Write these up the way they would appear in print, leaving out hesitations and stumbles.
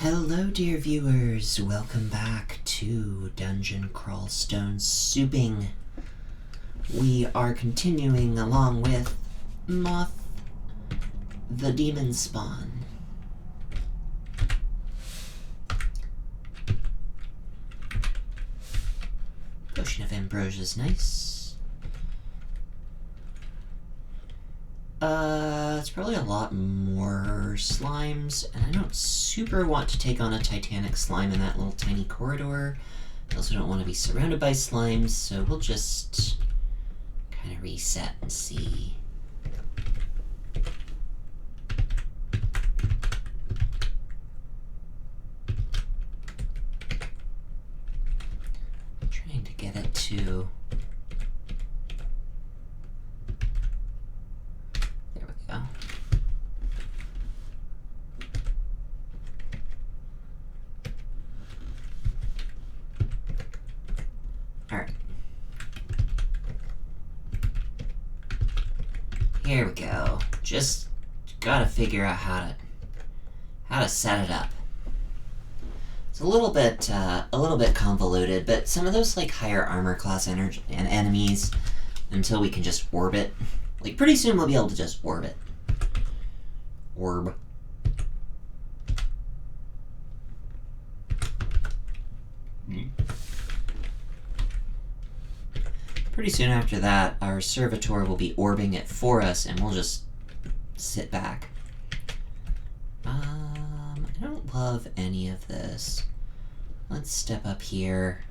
Hello dear viewers, welcome back to Dungeon Crawlstone Souping. We are continuing along with the Demonspawn. Potion of Ambrosia is nice. It's probably a lot more slimes, and I don't super want to take on a titanic slime in that little tiny corridor. I also don't want to be surrounded by slimes, so we'll just kind of reset and see. I'm trying to get it to... Here we go. Just gotta figure out how to set it up. It's a little bit convoluted, but some of those like higher armor class enemies, until we can just orb it, like pretty soon we'll be able to just orb it. Orb. Pretty soon after that, our servitor will be orbing it for us, and we'll just sit back. I don't love any of this. Let's step up here.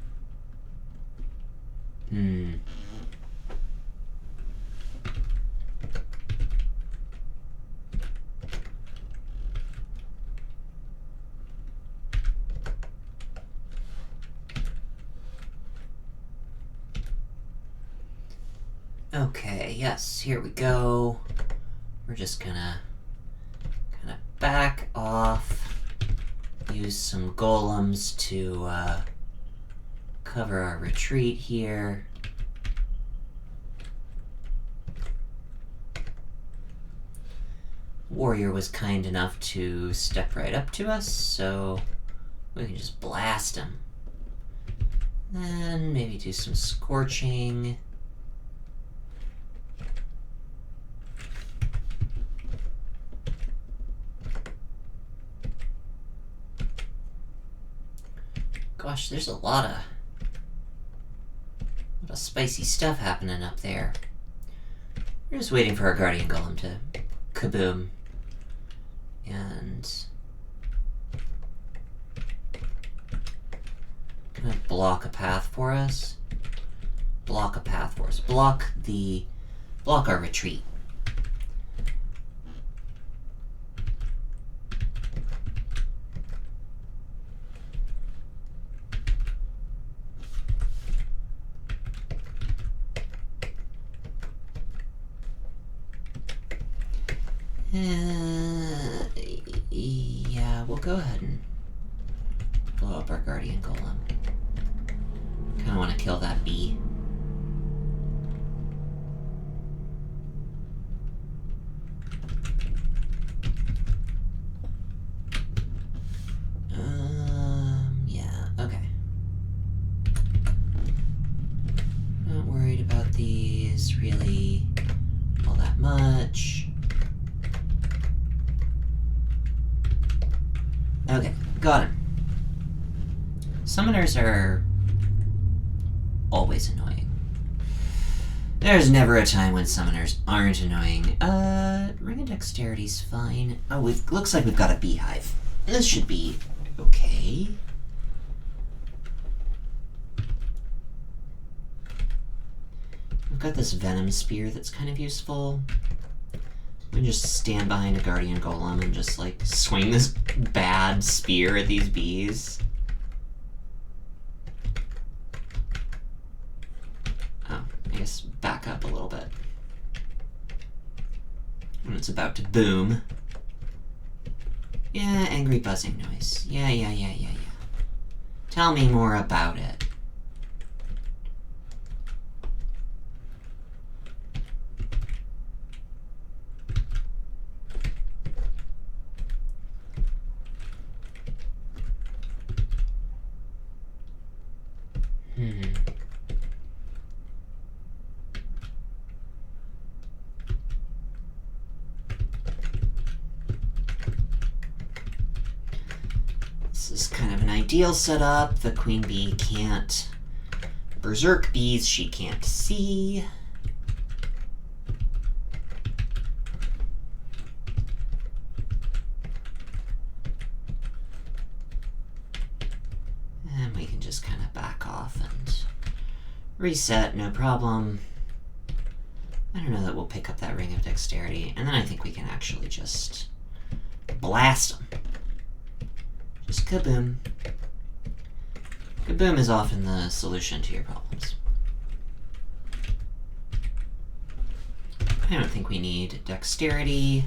Okay, yes, here we go. We're just gonna kind of back off, use some golems to cover our retreat here. Warrior was kind enough to step right up to us, so we can just blast him. Then maybe do some scorching. Gosh, there's a lot of spicy stuff happening up there. We're just waiting for our guardian golem to kaboom. And gonna block a path for us. Block a path for us. Block our retreat. Yeah, we'll go ahead and blow up our guardian golem. Kind of want to kill that bee. Yeah, okay. Not worried about these really all that much. Okay, got him. Summoners are always annoying. There's never a time when summoners aren't annoying. Ring of Dexterity's fine. Oh, looks like we've got a beehive. This should be okay. We've got this venom spear that's kind of useful. We can just stand behind a guardian golem and just like swing this bad spear at these bees. Oh, I guess back up a little bit. When it's about to boom. Yeah, angry buzzing noise. Yeah. Tell me more about it. This is kind of an ideal setup. The queen bee can't berserk bees she can't see. And we can just kind of back off and reset, no problem. I don't know that we'll pick up that ring of dexterity, and then I think we can actually just blast them. Just kaboom. Kaboom is often the solution to your problems. I don't think we need dexterity.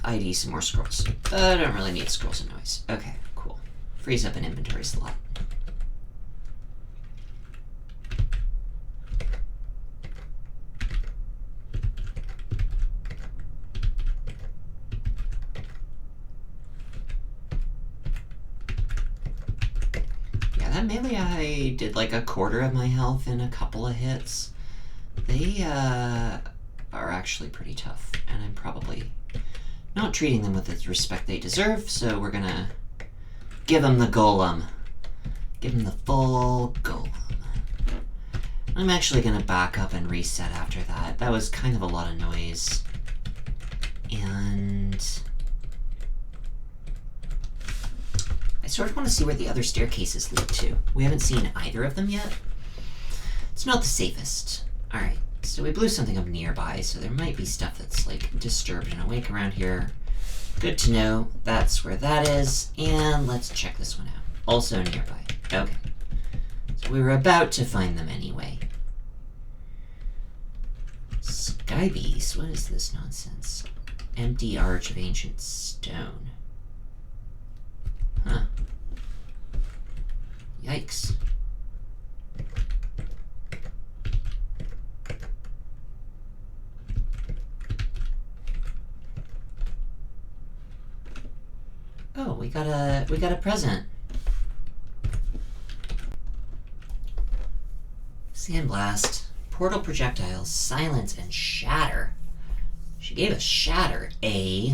ID some more scrolls. I don't really need scrolls anyways. Okay, cool. Frees up an inventory slot. That melee I did like a quarter of my health in a couple of hits. They are actually pretty tough, and I'm probably not treating them with the respect they deserve, so we're gonna give them the golem. Give them the full golem. I'm actually gonna back up and reset after that. That was kind of a lot of noise. And I sort of want to see where the other staircases lead to. We haven't seen either of them yet. It's not the safest. Alright, so we blew something up nearby, so there might be stuff that's, like, disturbed and awake around here. Good to know. That's where that is. And let's check this one out. Also nearby. Okay. So we were about to find them anyway. Sky Beast. What is this nonsense? Empty Arch of Ancient Stone. Huh. Yikes. Oh, we got a present. Sandblast, portal projectiles, silence, and shatter. She gave us shatter, eh?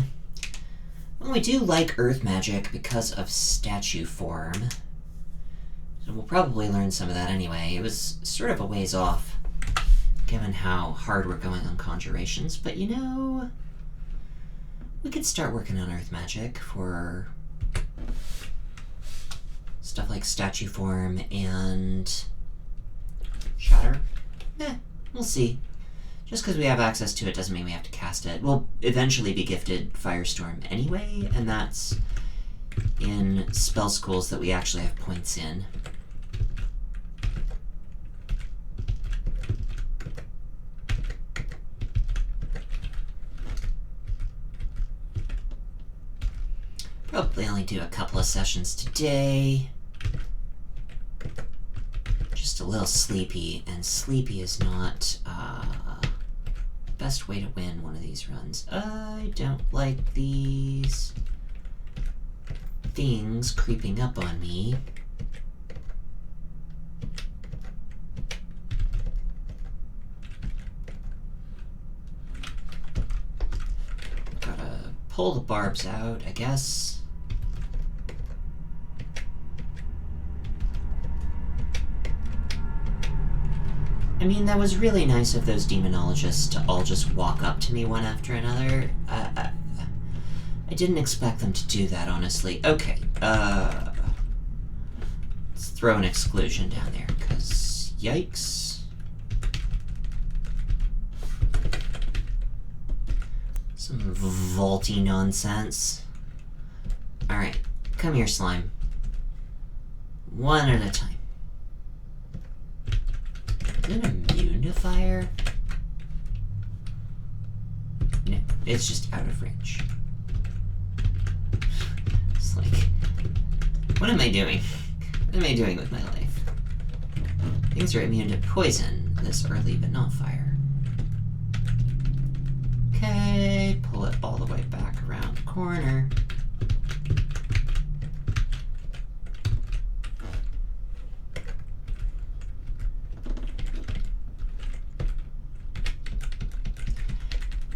Well, we do like earth magic because of statue form. So we'll probably learn some of that anyway. It was sort of a ways off, given how hard we're going on conjurations, but you know, we could start working on earth magic for stuff like statue form and shatter. We'll see. Just because we have access to it doesn't mean we have to cast it. We'll eventually be gifted Firestorm anyway, and that's in spell schools that we actually have points in. Probably only do a couple of sessions today. Just a little sleepy, and sleepy is not best way to win one of these runs. I don't like these things creeping up on me. Gotta pull the barbs out, I guess. I mean, that was really nice of those demonologists to all just walk up to me one after another. I didn't expect them to do that, honestly. Okay, let's throw an exclusion down there, because yikes. Some vaulty nonsense. Alright, come here, slime. One at a time. Is it immune to fire? No, it's just out of range. It's like, what am I doing? What am I doing with my life? Things are immune to poison this early, but not fire. Okay, pull it all the way back around the corner.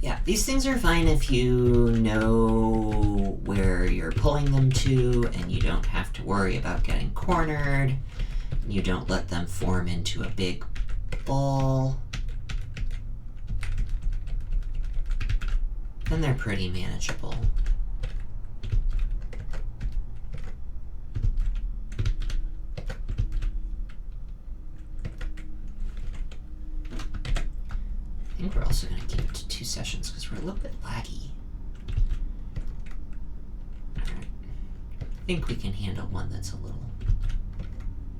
Yeah, these things are fine if you know where you're pulling them to and you don't have to worry about getting cornered. You don't let them form into a big ball. Then they're pretty manageable. I think we're also going to keep it to 2 sessions because we're a little bit laggy. Alright. I think we can handle one that's a little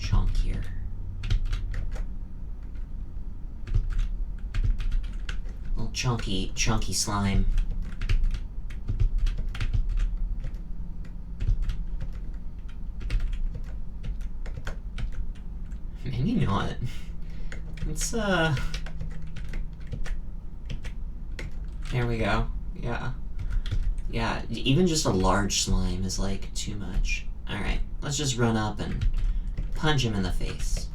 chunkier. A little chunky slime. Maybe not. It's, there we go. Yeah. Yeah, even just a large slime is, like, too much. Alright, let's just run up and punch him in the face.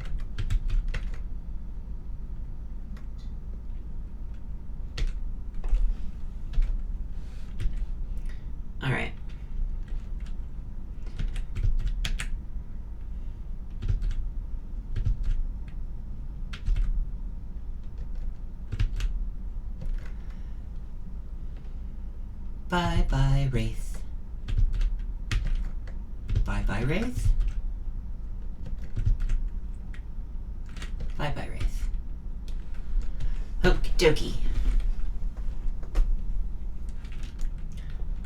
Alright. Bye-bye, Wraith. Bye-bye, Wraith. Bye-bye, Wraith. Okie dokie.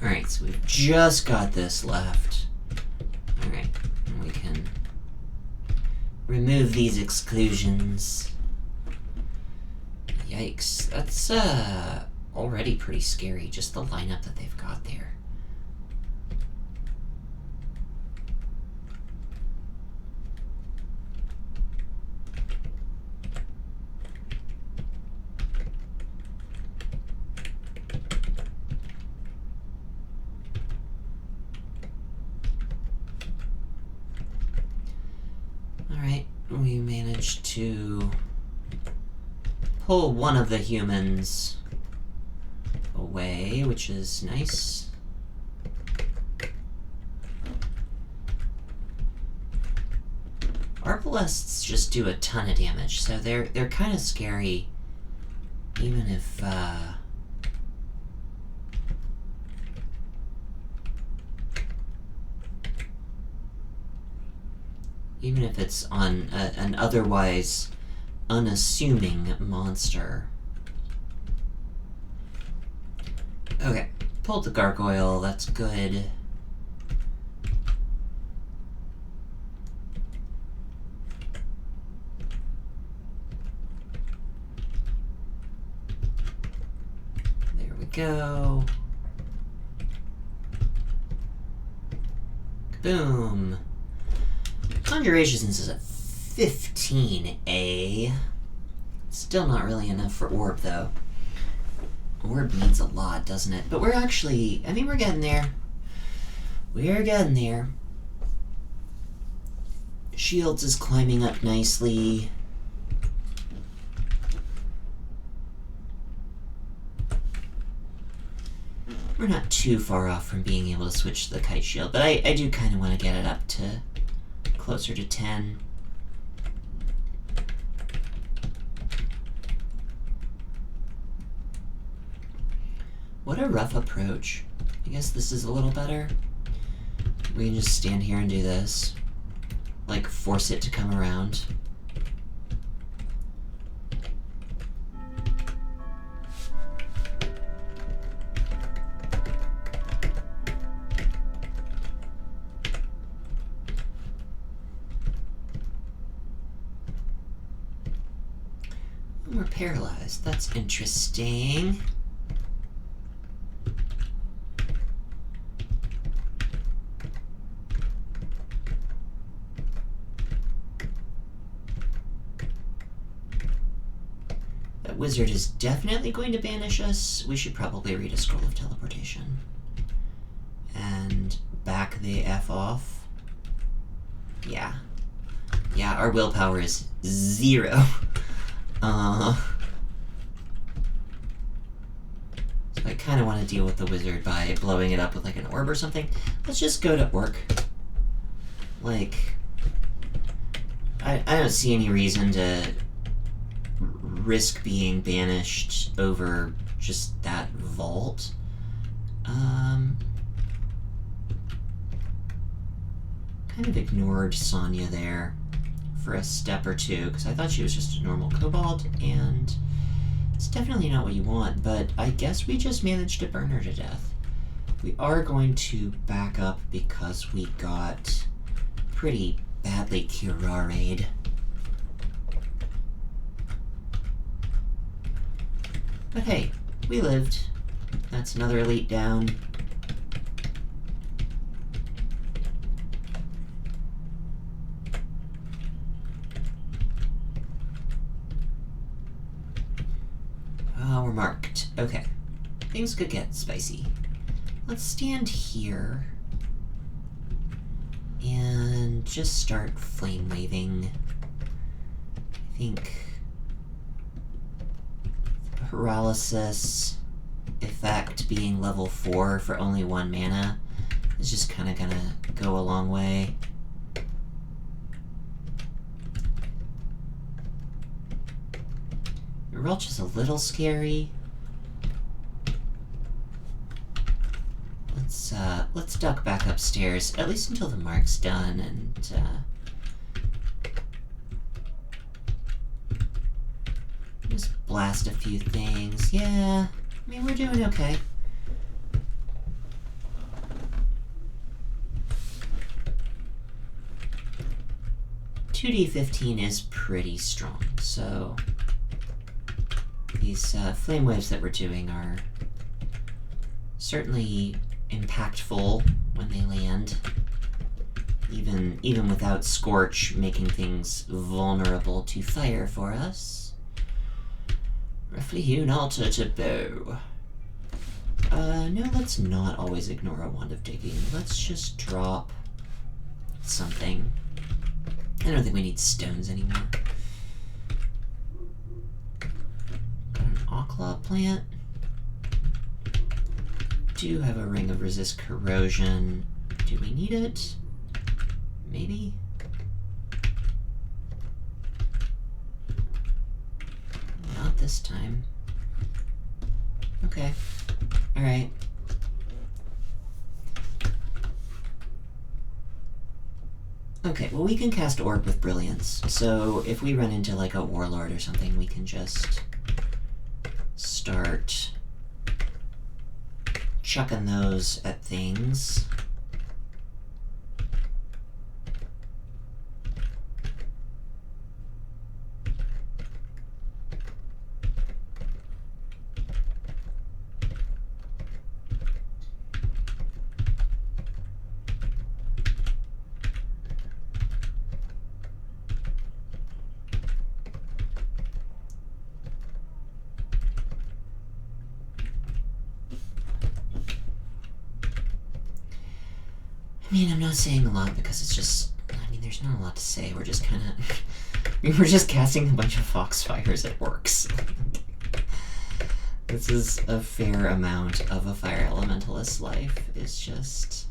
Alright, so we've just got this left. Alright, and we can remove these exclusions. Yikes, that's, already pretty scary, just the lineup that they've got there. Alright, we managed to pull one of the humans away, which is nice. Arbalists just do a ton of damage, so they're kind of scary, even if it's on an otherwise unassuming monster. Okay, pulled the gargoyle, that's good. There we go. Boom. Conjurations is a 15A. Still not really enough for orb, though. Orb needs a lot, doesn't it? But we're actually, I mean, we're getting there. We're getting there. Shields is climbing up nicely. We're not too far off from being able to switch to the kite shield, but I do kind of want to get it up to closer to 10. What a rough approach. I guess this is a little better. We can just stand here and do this. Like, force it to come around. We're paralyzed. That's interesting. That wizard is definitely going to banish us. We should probably read a scroll of teleportation. And back the F off. Yeah. Yeah, our willpower is 0. kind of want to deal with the wizard by blowing it up with like an orb or something. Let's just go to orc. Like, I don't see any reason to risk being banished over just that vault. Kind of ignored Sonya there for a step or two, because I thought she was just a normal kobold, and it's definitely not what you want, but I guess we just managed to burn her to death. We are going to back up because we got pretty badly curaried. But hey, we lived. That's another elite down. We're marked. Okay. Things could get spicy. Let's stand here and just start flame waving. I think the paralysis effect being level 4 for only 1 mana is just kind of gonna go a long way. The Relch is a little scary. Let's duck back upstairs, at least until the mark's done, and just blast a few things. Yeah, I mean, we're doing okay. $2d15 is pretty strong, so these flame waves that we're doing are certainly impactful when they land, even without Scorch making things vulnerable to fire for us. Roughly hewn altar to bow. No, let's not always ignore a Wand of Digging. Let's just drop something. I don't think we need stones anymore. Got an Oclaw plant. Do have a Ring of Resist Corrosion. Do we need it? Maybe? Not this time. Okay. Alright. Okay, well, we can cast Orb with Brilliance, so if we run into like a Warlord or something, we can just start chucking those at things. I mean, I'm not saying a lot because it's just, I mean, there's not a lot to say. We're just kind of, we're just casting a bunch of Foxfires at works. This is a fair amount of a Fire Elementalist life. It's just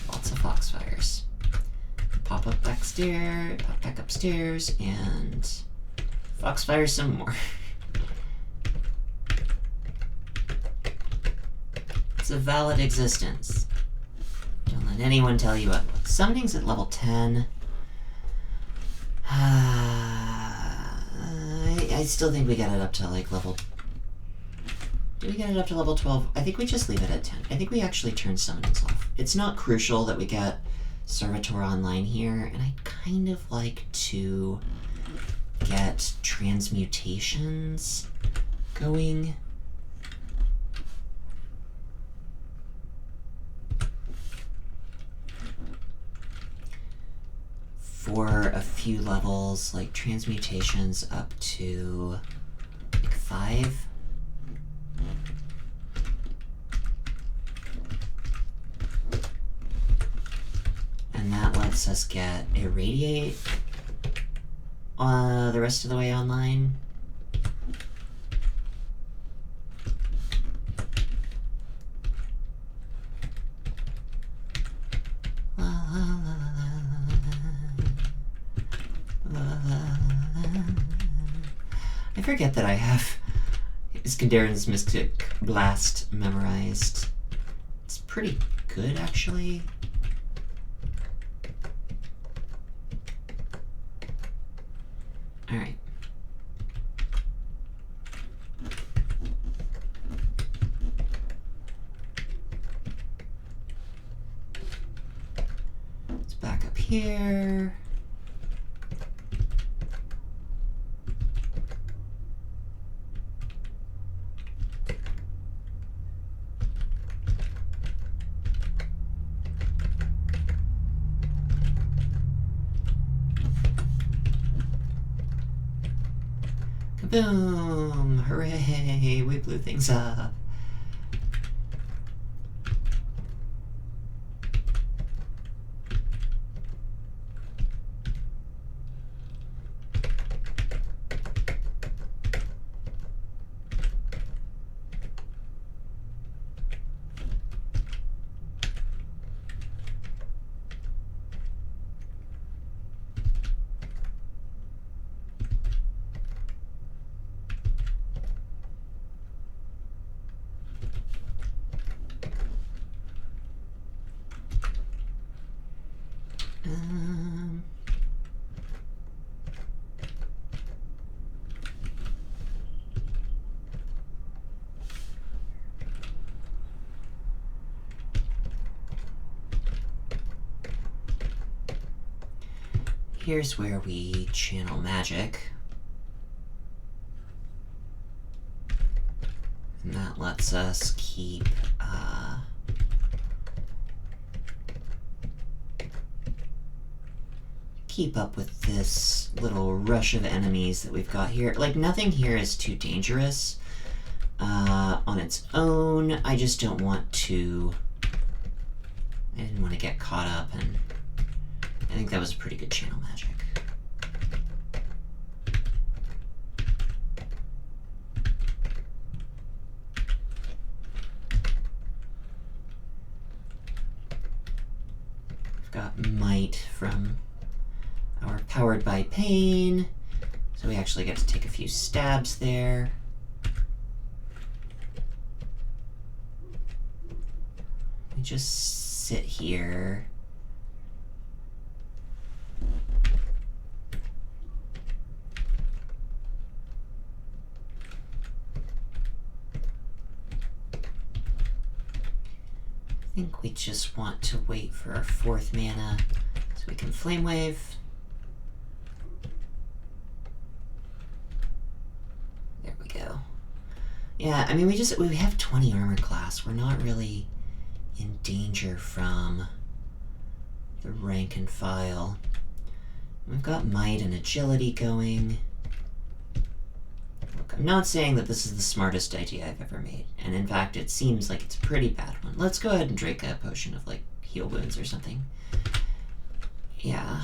lots of Foxfires. Pop up backstairs, pop back upstairs, and Foxfire some more. It's a valid existence. Don't let anyone tell you what. Summoning's at level 10. I still think we got it up to like level... Did we get it up to level 12? I think we just leave it at 10. I think we actually turn summonings off. It's not crucial that we get Servitor online here, and I'd kind of like to get transmutations going. For a few levels, like transmutations up to like 5. And that lets us get Irradiate the rest of the way online. I forget that I have Iskandarin's Mystic Blast memorized. It's pretty good, actually. Alright. Let's back up here. Kaboom! Hooray! We blew things up. Here's where we channel magic. And that lets us keep up with this little rush of enemies that we've got here. Like, nothing here is too dangerous on its own. I just don't want to... I didn't want to get caught up, and I think that was a pretty good channel magic. We've got might from our Powered by Pain, so we actually get to take a few stabs there. We just sit here. I think we just want to wait for our 4th mana so we can Flame Wave. There we go. Yeah, I mean, we have 20 armor class. We're not really in danger from the rank and file. We've got might and agility going. Look, I'm not saying that this is the smartest idea I've ever made, and in fact it seems like it's a pretty bad one. Let's go ahead and drink a potion of, like, heal wounds or something. Yeah.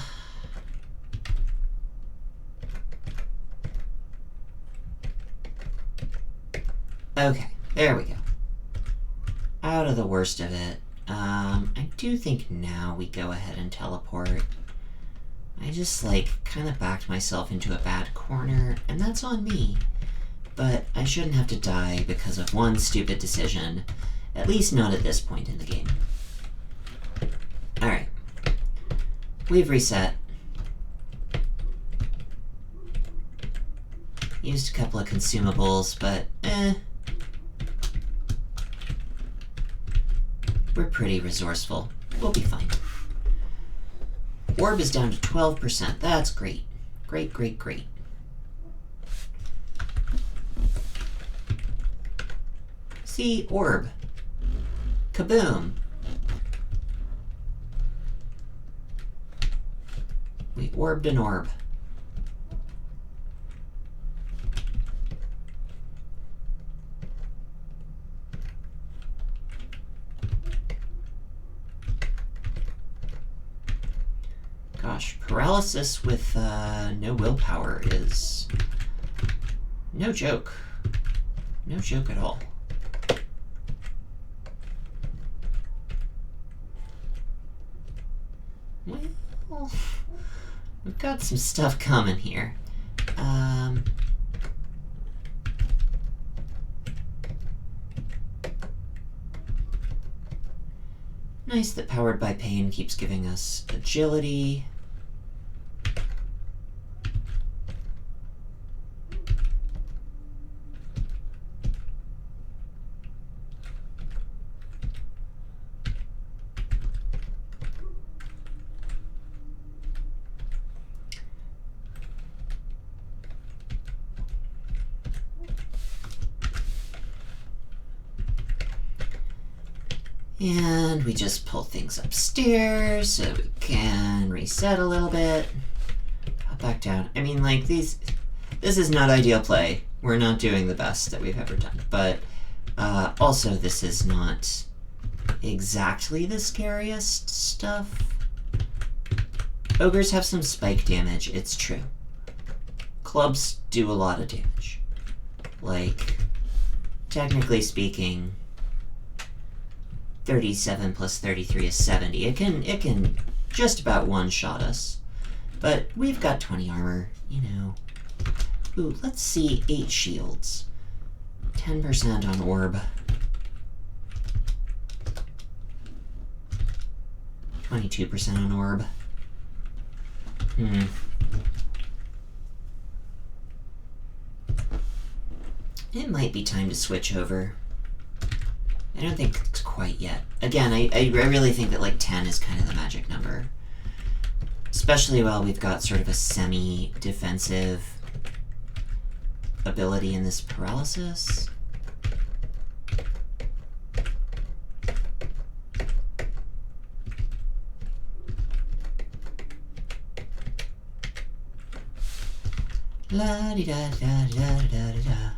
Okay, there we go. Out of the worst of it. I do think now we go ahead and teleport. I just, like, kind of backed myself into a bad corner, and that's on me. But I shouldn't have to die because of one stupid decision, at least not at this point in the game. Alright. We've reset. Used a couple of consumables, but we're pretty resourceful. We'll be fine. Orb is down to 12%. That's great. Great, great, great. See, orb. Kaboom. We orbed an orb. Gosh, paralysis with no willpower is no joke. No joke at all. Well, we've got some stuff coming here. Nice that Powered by Pain keeps giving us agility. And we just pull things upstairs so we can reset a little bit. Pop back down. I mean, like, this is not ideal play. We're not doing the best that we've ever done. But also, this is not exactly the scariest stuff. Ogres have some spike damage, it's true. Clubs do a lot of damage. Like, technically speaking, 37 plus 33 is 70. It can just about one-shot us. But we've got 20 armor, you know. Ooh, let's see 8 shields. 10% on orb. 22% on orb. It might be time to switch over. I don't think it's quite yet. Again, I really think that like 10 is kind of the magic number. Especially while we've got sort of a semi-defensive ability in this paralysis. La-di-da-da-da-da-da-da.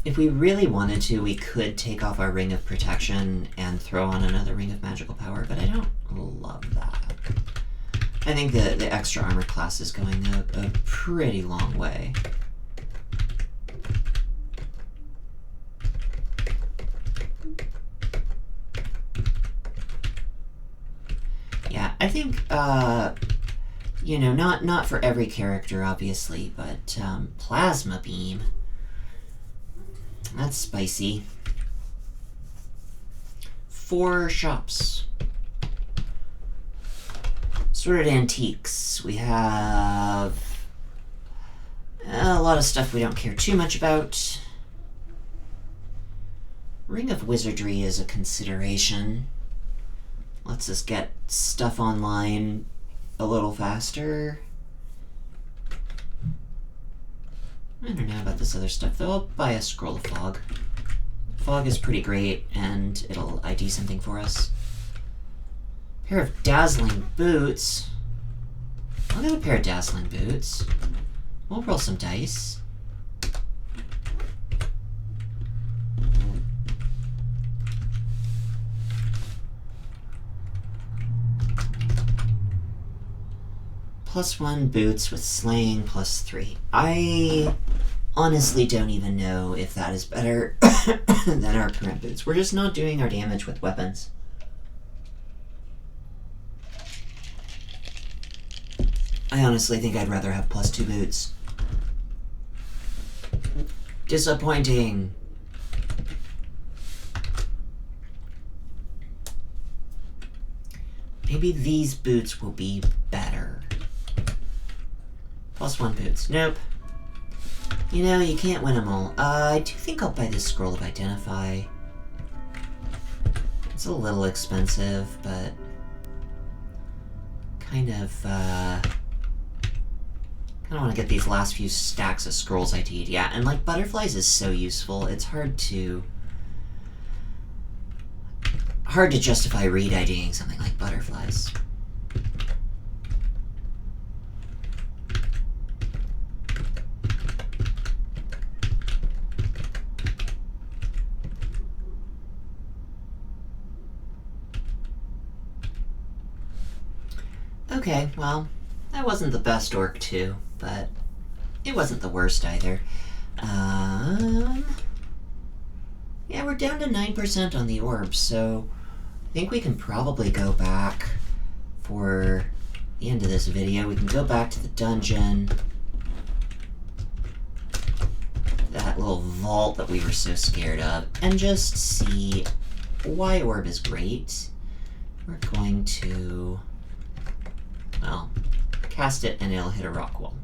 If we really wanted to, we could take off our Ring of Protection and throw on another Ring of Magical Power, but I don't love that. I think the extra armor class is going a pretty long way. Yeah, I think, you know, not for every character, obviously, but Plasma Beam. That's spicy. 4 shops. Sorted antiques. We have a lot of stuff we don't care too much about. Ring of Wizardry is a consideration. Lets us get stuff online a little faster. I don't know about this other stuff, though. I'll buy a Scroll of Fog. Fog is pretty great, and it'll ID something for us. Pair of Dazzling Boots. I'll get a pair of Dazzling Boots. We'll roll some dice. +1 boots with slaying +3. I honestly don't even know if that is better than our current boots. We're just not doing our damage with weapons. I honestly think I'd rather have +2 boots. Disappointing. Maybe these boots will be better. +1 boots. Nope. You know, you can't win them all. I do think I'll buy this Scroll of Identify. It's a little expensive, but kind of want to get these last few stacks of scrolls ID'd. Yeah, and like butterflies is so useful. It's hard to justify re-IDing something like butterflies. Okay, well, that wasn't the best Orc 2, but it wasn't the worst either. Yeah, we're down to 9% on the orbs, so I think we can probably go back for the end of this video. We can go back to the dungeon. That little vault that we were so scared of and just see why orb is great. We're going to, well, cast it and it'll hit a rock wall.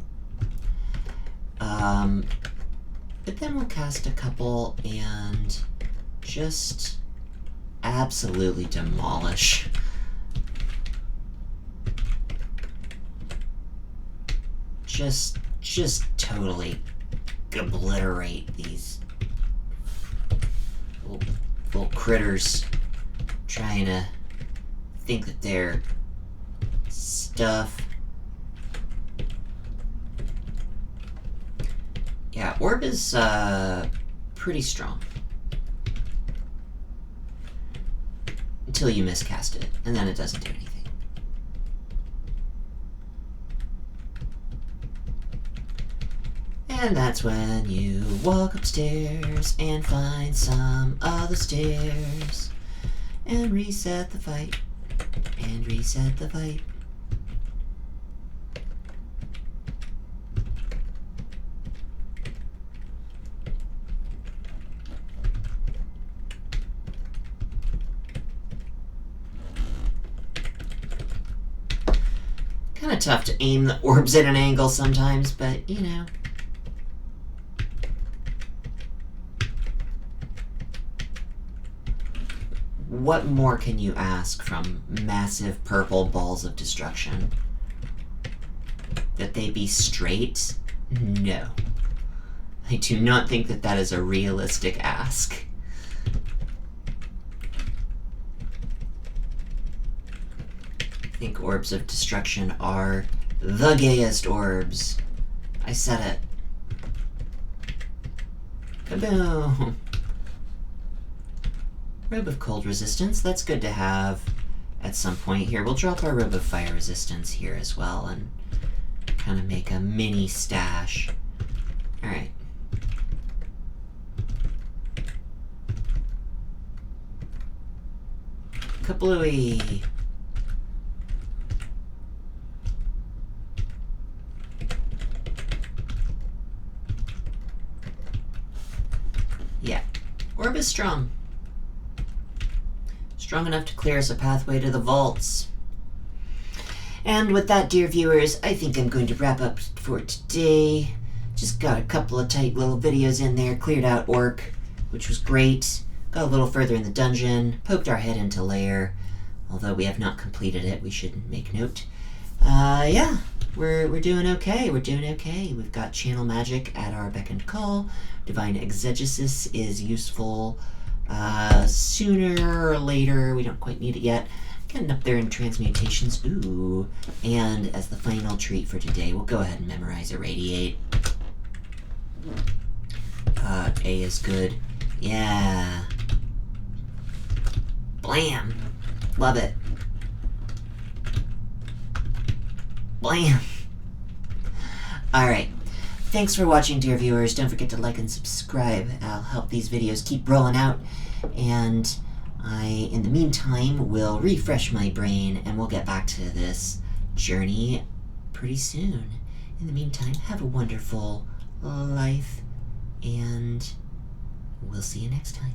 But then we'll cast a couple and just absolutely demolish. Just totally obliterate these little critters trying to think that they're stuff. Yeah, orb is pretty strong. Until you miscast it, and then it doesn't do anything. And that's when you walk upstairs and find some other stairs and reset the fight, and reset the fight. Kind of tough to aim the orbs at an angle sometimes, but you know. What more can you ask from massive purple balls of destruction? That they be straight? No. I do not think that that is a realistic ask. I think orbs of destruction are the gayest orbs. I said it. Kaboom! Robe of Cold Resistance, that's good to have at some point here. We'll drop our Robe of Fire Resistance here as well and kind of make a mini stash. Alright. Kablooey! Yeah. Orb is strong. Strong enough to clear us a pathway to the vaults. And with that, dear viewers, I think I'm going to wrap up for today. Just got a couple of tight little videos in there, cleared out Orc, which was great. Got a little further in the dungeon, poked our head into lair. Although we have not completed it, we should make note. Yeah, we're doing okay. We're doing okay. We've got channel magic at our beck and call. Divine exegesis is useful sooner or later. We don't quite need it yet. Getting up there in transmutations. Ooh. And as the final treat for today, we'll go ahead and memorize Irradiate. A is good. Yeah. Blam. Love it. Blam. Alright. Thanks for watching, dear viewers. Don't forget to like and subscribe. I'll help these videos keep rolling out. And I, in the meantime, will refresh my brain and we'll get back to this journey pretty soon. In the meantime, have a wonderful life and we'll see you next time.